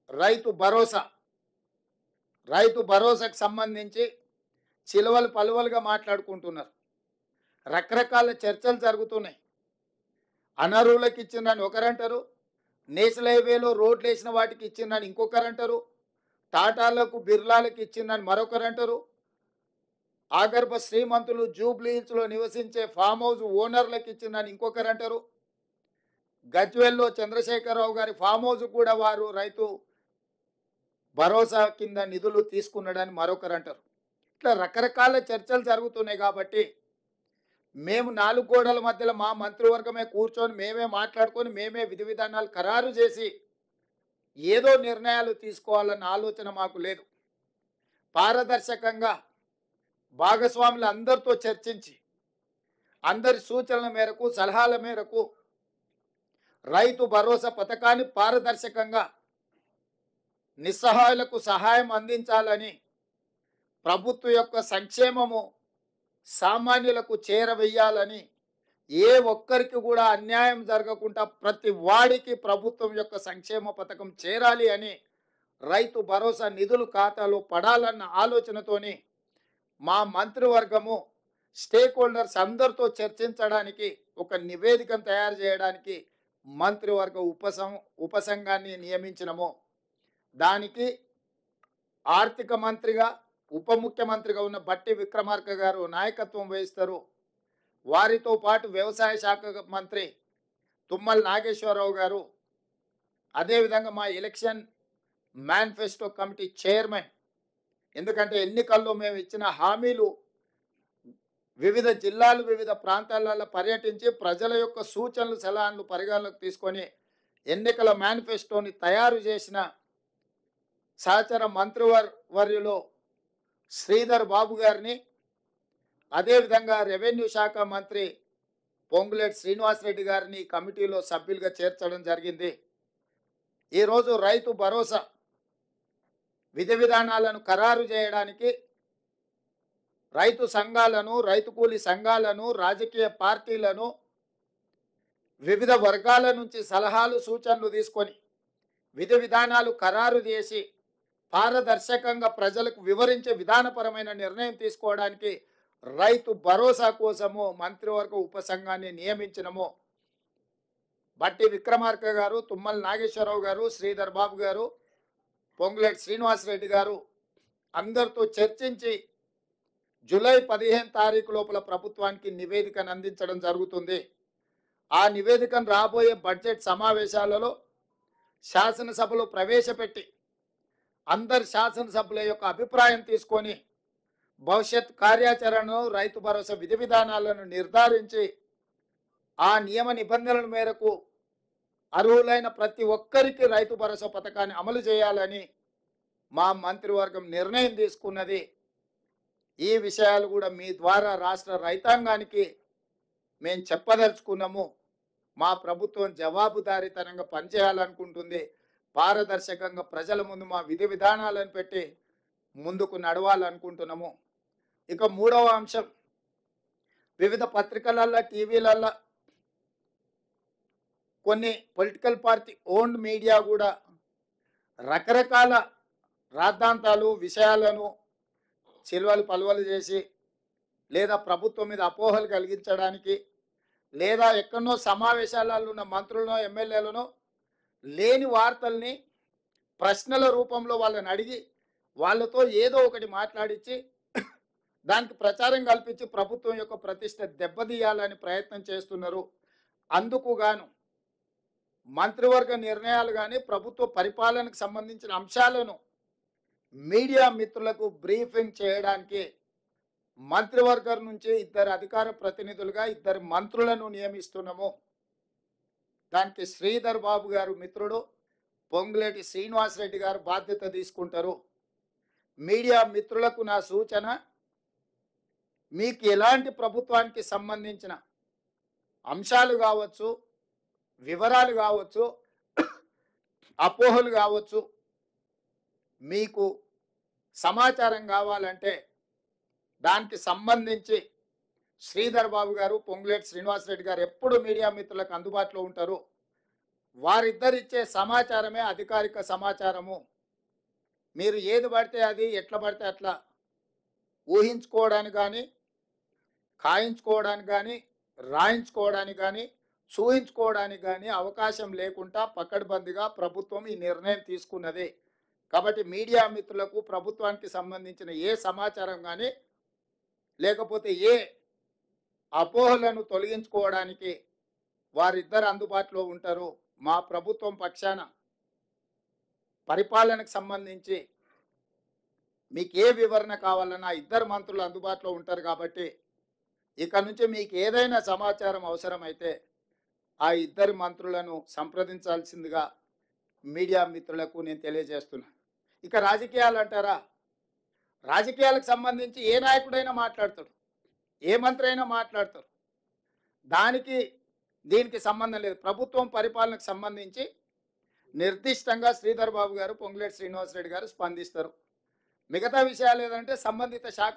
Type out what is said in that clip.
రైతు భరోసా రైతు భరోసాకు సంబంధించి చిలవలు పలువలుగా మాట్లాడుకుంటున్నారు. రకరకాల చర్చలు జరుగుతున్నాయి. అనర్హులకు ఇచ్చిందని ఒకరంటారు, నేషనల్ హైవేలో రోడ్లు వేసిన వాటికి ఇచ్చిందని ఇంకొకరంటారు, టాటాలకు బిర్లాలకు ఇచ్చిందని మరొకరంటారు, ఆగర్భ శ్రీమంతులు జూబ్లీ హిల్స్లో నివసించే ఫామ్ హౌస్ ఓనర్లకు ఇచ్చిందని ఇంకొకరంటారు, గజ్వేల్లో చంద్రశేఖరరావు గారి ఫామ్ హౌస్ కూడా వారు రైతు భరోసా కింద నిధులు తీసుకున్నాడని మరొకరంటారు. ఇట్లా రకరకాల చర్చలు జరుగుతున్నాయి. కాబట్టి మేము నాలుగు గోడల మధ్యలో మా మంత్రివర్గమే కూర్చొని మేమే మాట్లాడుకొని మేమే విధి విధానాలు ఖరారు చేసి ఏదో నిర్ణయాలు తీసుకోవాలన్న ఆలోచన మాకు లేదు. పారదర్శకంగా భాగస్వాములు అందరితో చర్చించి అందరి సూచనల మేరకు సలహాల మేరకు రైతు భరోసా పథకాన్ని పారదర్శకంగా నిస్సహాయులకు సహాయం అందించాలని, ప్రభుత్వం యొక్క సంక్షేమము సామాన్యులకు చేరవేయాలని, ఏ ఒక్కరికి కూడా అన్యాయం జరగకుండా ప్రతి వాడికి ప్రభుత్వం యొక్క సంక్షేమ పథకం చేరాలి అని, రైతు భరోసా నిధులు ఖాతాలో పడాలన్న ఆలోచనతోని మా మంత్రివర్గము స్టేక్ హోల్డర్స్ అందరితో చర్చించడానికి ఒక నివేదికను తయారు చేయడానికి మంత్రివర్గ ఉపసంఘాన్ని నియమించినము. దానికి ఆర్థిక మంత్రిగా ఉప ముఖ్యమంత్రిగా ఉన్న బట్టి విక్రమార్క గారు నాయకత్వం వహిస్తారు. వారితో పాటు వ్యవసాయ శాఖ మంత్రి తుమ్మల నాగేశ్వరరావు గారు, అదేవిధంగా మా ఎలక్షన్ మేనిఫెస్టో కమిటీ చైర్మన్, ఎందుకంటే ఎన్నికల్లో మేము ఇచ్చిన హామీలు వివిధ జిల్లాలు వివిధ ప్రాంతాలలో పర్యటించి ప్రజల యొక్క సూచనలు సలహాలు పరిగణలోకి తీసుకొని ఎన్నికల మేనిఫెస్టోని తయారు చేసిన సహచర మంత్రివర్యులో శ్రీధర్ బాబు గారిని, అదేవిధంగా రెవెన్యూ శాఖ మంత్రి పొంగులేటి శ్రీనివాసరెడ్డి గారిని కమిటీలో సభ్యులుగా చేర్చడం జరిగింది. ఈరోజు రైతు భరోసా విధి విధానాలను ఖరారు చేయడానికి రైతు సంఘాలను, రైతు కూలీ సంఘాలను, రాజకీయ పార్టీలను, వివిధ వర్గాల నుంచి సలహాలు సూచనలు తీసుకొని విధి విధానాలు ఖరారు చేసి పారదర్శకంగా ప్రజలకు వివరించే విధానపరమైన నిర్ణయం తీసుకోవడానికి రైతు భరోసా కోసము మంత్రివర్గ ఉపసంఘాన్ని నియమించినము. బట్టి విక్రమార్క గారు, తుమ్మల నాగేశ్వరరావు గారు, శ్రీధర్ బాబు గారు, పొంగులేటి శ్రీనివాసరెడ్డి గారు అందరితో చర్చించి జూలై 15 తారీఖు లోపల ప్రభుత్వానికి నివేదికను అందించడం జరుగుతుంది. ఆ నివేదికను రాబోయే బడ్జెట్ సమావేశాలలో శాసనసభలో ప్రవేశపెట్టి అందరి శాసనసభ్యుల యొక్క అభిప్రాయం తీసుకొని భవిష్యత్ కార్యాచరణను, రైతు భరోసా విధి విధానాలను నిర్ధారించి ఆ నియమ నిబంధనల మేరకు అర్హులైన ప్రతి ఒక్కరికి రైతు భరోసా పథకాన్ని అమలు చేయాలని మా మంత్రివర్గం నిర్ణయం తీసుకున్నది. ఈ విషయాలు కూడా మీ ద్వారా రాష్ట్ర రైతాంగానికి మేము చెప్పదలుచుకున్నాము. మా ప్రభుత్వం జవాబుదారీతనంగా పనిచేయాలనుకుంటుంది. పారదర్శకంగా ప్రజల ముందు మా విధి విధానాలను పెట్టి ముందుకు నడవాలనుకుంటున్నాము. ఇక మూడవ అంశం, వివిధ పత్రికలల్లో, టీవీలల్లో కొన్ని పొలిటికల్ పార్టీ ఓన్డ్ మీడియా కూడా రకరకాల రాద్ధాంతాలు, విషయాలను చిల్వలు పలువలు చేసి లేదా ప్రభుత్వం మీద అపోహలు కలిగించడానికి, లేదా ఎక్కడనో సమావేశాలలో ఉన్న మంత్రులను, ఎమ్మెల్యేలను లేని వార్తల్ని ప్రశ్నల రూపంలో వాళ్ళని అడిగి వాళ్ళతో ఏదో ఒకటి మాట్లాడించి దానికి ప్రచారం కల్పించి ప్రభుత్వం యొక్క ప్రతిష్ట దెబ్బతీయాలని ప్రయత్నం చేస్తున్నారు. అందుకు గాను మంత్రివర్గ నిర్ణయాలు కానీ ప్రభుత్వ పరిపాలనకు సంబంధించిన అంశాలను మీడియా మిత్రులకు బ్రీఫింగ్ చేయడానికి మంత్రివర్గం నుంచి 2 అధికార ప్రతినిధులుగా 2 మంత్రులను నియమిస్తున్నాము. దానికి శ్రీధర్ బాబు గారు మిత్రుడు, పొంగులేటి శ్రీనివాసరెడ్డి గారు బాధ్యత తీసుకుంటారు. మీడియా మిత్రులకు నా సూచన, మీకు ఎలాంటి ప్రభుత్వానికి సంబంధించిన అంశాలు కావచ్చు, వివరాలు కావచ్చు, అపోహలు కావచ్చు, మీకు సమాచారం కావాలంటే దానికి సంబంధించి శ్రీధర్ బాబు గారు, పొంగులేటి శ్రీనివాసరెడ్డి గారు ఎప్పుడు మీడియా మిత్రులకు అందుబాటులో ఉంటారు. వారిద్దరిచ్చే సమాచారమే అధికారిక సమాచారము. మీరు ఏది పడితే అది ఎట్లా పడితే అట్లా ఊహించుకోవడానికి కానీ, ఖాయించుకోవడానికి కానీ, రాయించుకోవడానికి కానీ, చూయించుకోవడానికి కానీ అవకాశం లేకుండా పకడ్బందీగా ప్రభుత్వం ఈ నిర్ణయం తీసుకున్నది. కాబట్టి మీడియా మిత్రులకు ప్రభుత్వానికి సంబంధించిన ఏ సమాచారం కానీ, లేకపోతే ఏ అపోహలను తొలగించుకోవడానికి వారిద్దరు అందుబాటులో ఉంటారు. మా ప్రభుత్వం పక్షాన పరిపాలనకు సంబంధించి మీకు ఏ వివరణ కావాలన్నా ఇద్దరు మంత్రులు అందుబాటులో ఉంటారు. కాబట్టి ఇక నుంచి మీకు ఏదైనా సమాచారం అవసరమైతే ఆ ఇద్దరు మంత్రులను సంప్రదించాల్సిందిగా మీడియా మిత్రులకు నేను తెలియజేస్తున్నా. ఇక రాజకీయాలు అంటారా, రాజకీయాలకు సంబంధించి ఏ నాయకుడైనా మాట్లాడతాడు, ఏ మంత్రి అయినా మాట్లాడతారు. దానికి దీనికి సంబంధం లేదు. ప్రభుత్వం పరిపాలనకు సంబంధించి నిర్దిష్టంగా శ్రీధర్ బాబు గారు, పొంగులేటి శ్రీనివాసరెడ్డి గారు స్పందిస్తారు. మిగతా విషయాలు ఏదంటే సంబంధిత శాఖ